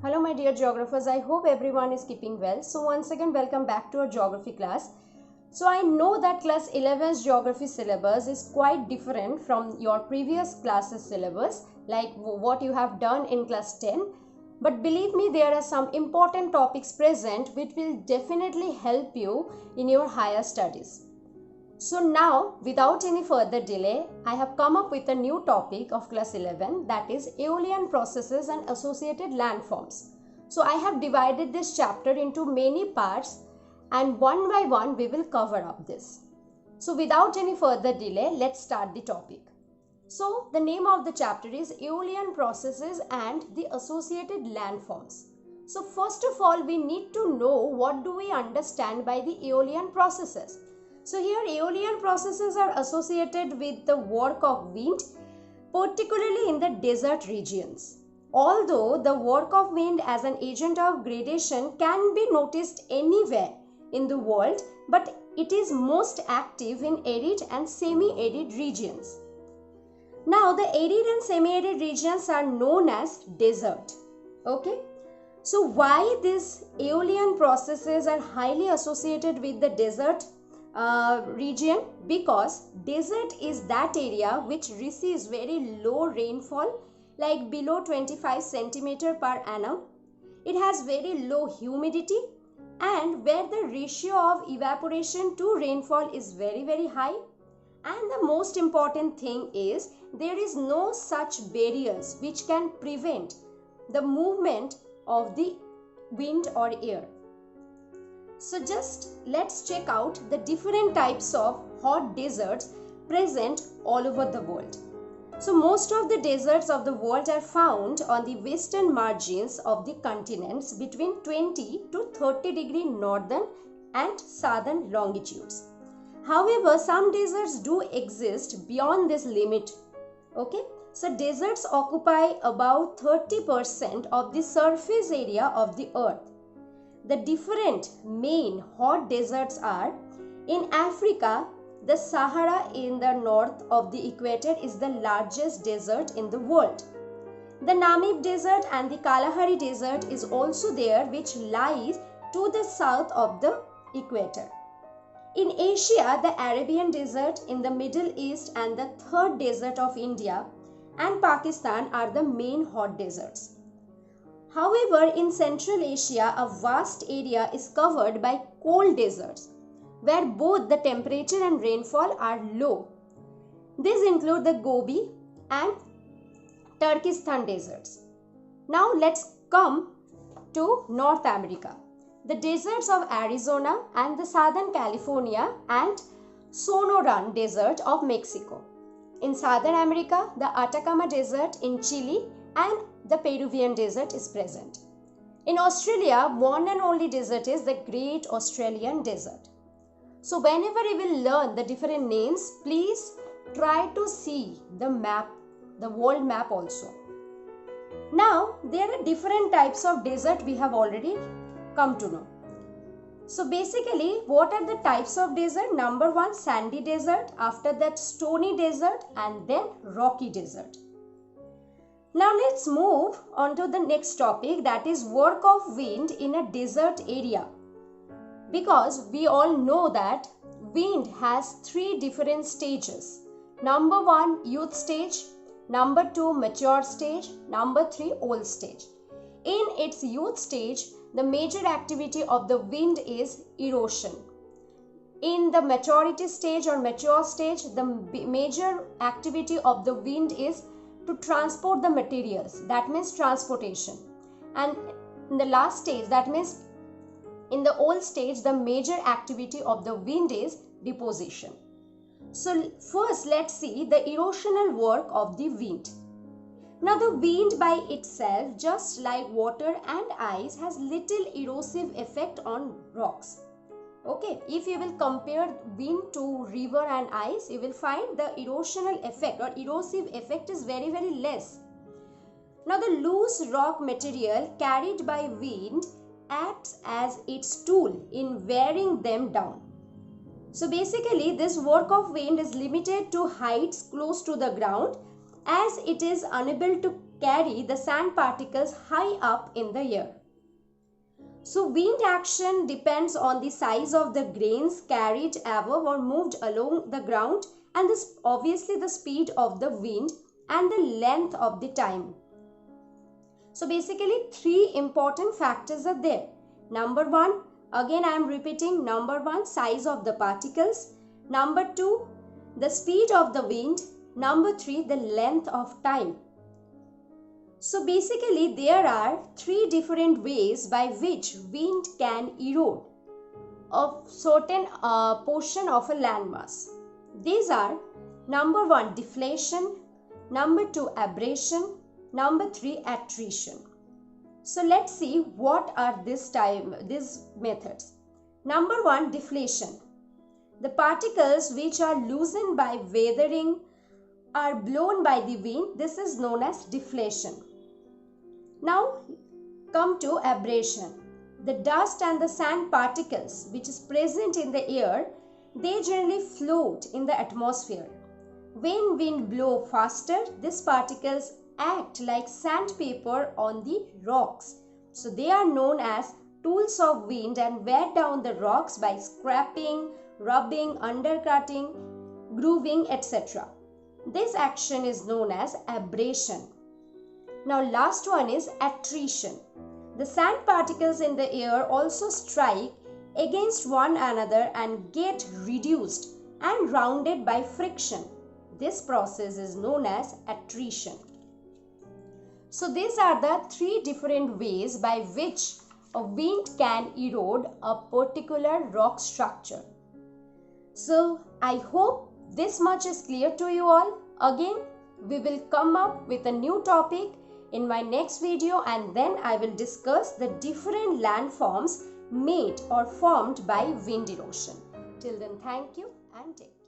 Hello my dear geographers, I hope everyone is keeping well. So once again welcome back to our geography class. So I know that class 11's geography syllabus is quite different from your previous classes syllabus, like what you have done in class 10. But believe me, there are some important topics present which will definitely help you in your higher studies. So now, without any further delay, I have come up with a new topic of class 11, that is aeolian processes and associated landforms. So I have divided this chapter into many parts and one by one we will cover up this. So without any further delay, let's start the topic. So the name of the chapter is aeolian processes and the associated landforms. So first of all, we need to know what do we understand by the aeolian processes. So here aeolian processes are associated with the work of wind, particularly in the desert regions. Although the work of wind as an agent of gradation can be noticed anywhere in the world, but it is most active in arid and semi-arid regions. Now the arid and semi-arid regions are known as desert. Okay. So why these aeolian processes are highly associated with the desert region? Because desert is that area which receives very low rainfall, like below 25 centimeter per annum. It has very low humidity and where the ratio of evaporation to rainfall is very high. And the most important thing is there is no such barriers which can prevent the movement of the wind or air. So just let's check out the different types of hot deserts present all over the world. So most of the deserts of the world are found on the western margins of the continents between 20 to 30 degree northern and southern longitudes. However, some deserts do exist beyond this limit. Okay, so deserts occupy about 30% of the surface area of the earth. The different main hot deserts are: in Africa, the Sahara in the north of the equator is the largest desert in the world. The Namib Desert and the Kalahari Desert is also there, which lies to the south of the equator. In Asia, the Arabian Desert in the Middle East and the third desert of India and Pakistan are the main hot deserts. However, in Central Asia, a vast area is covered by cold deserts, where both the temperature and rainfall are low. These include the Gobi and Turkestan deserts. Now let's come to North America. The deserts of Arizona and the Southern California and Sonoran Desert of Mexico. In Southern America, the Atacama Desert in Chile and the Peruvian Desert is present. In Australia, one and only desert is the Great Australian Desert. So whenever you will learn the different names, please try to see the map, the world map also. Now, there are different types of desert we have already come to know. So basically, what are the types of desert? Number one, sandy desert, after that stony desert, and then rocky desert. Now let's move on to the next topic, that is work of wind in a desert area. Because we all know that wind has three different stages. Number one, youth stage. Number two, mature stage. Number three, old stage. In its youth stage, the major activity of the wind is erosion. In the maturity stage or mature stage, the major activity of the wind is to transport the materials, that means transportation. And in the last stage, that means in the old stage, the major activity of the wind is deposition. So first let's see the erosional work of the wind. Now the wind by itself, just like water and ice, has little erosive effect on rocks. Okay, if you will compare wind to river and ice, you will find the erosional effect or erosive effect is very less. Now the loose rock material carried by wind acts as its tool in wearing them down. So basically this work of wind is limited to heights close to the ground as it is unable to carry the sand particles high up in the air. So wind action depends on the size of the grains carried above or moved along the ground, and this obviously the speed of the wind and the length of the time. So basically 3 important factors are there. Number 1, again I am repeating, number 1, size of the particles. Number 2, the speed of the wind. Number 3, the length of time. So basically there are 3 different ways by which wind can erode a certain portion of a landmass. These are number 1, deflation, number 2, abrasion, number 3, attrition. So let's see what are these methods. Number 1, deflation. The particles which are loosened by weathering are blown by the wind. This is known as deflation. Now come to abrasion. The dust and the sand particles which is present in the air, they generally float in the atmosphere. When wind blows faster, these particles act like sandpaper on the rocks. So they are known as tools of wind and wear down the rocks by scraping, rubbing, undercutting, grooving, etc. This action is known as abrasion. Now last one is attrition. The sand particles in the air also strike against one another and get reduced and rounded by friction. This process is known as attrition. So these are the 3 different ways by which a wind can erode a particular rock structure. So I hope this much is clear to you all. Again, we will come up with a new topic in my next video, and then I will discuss the different landforms made or formed by wind erosion. Till then, thank you and take care.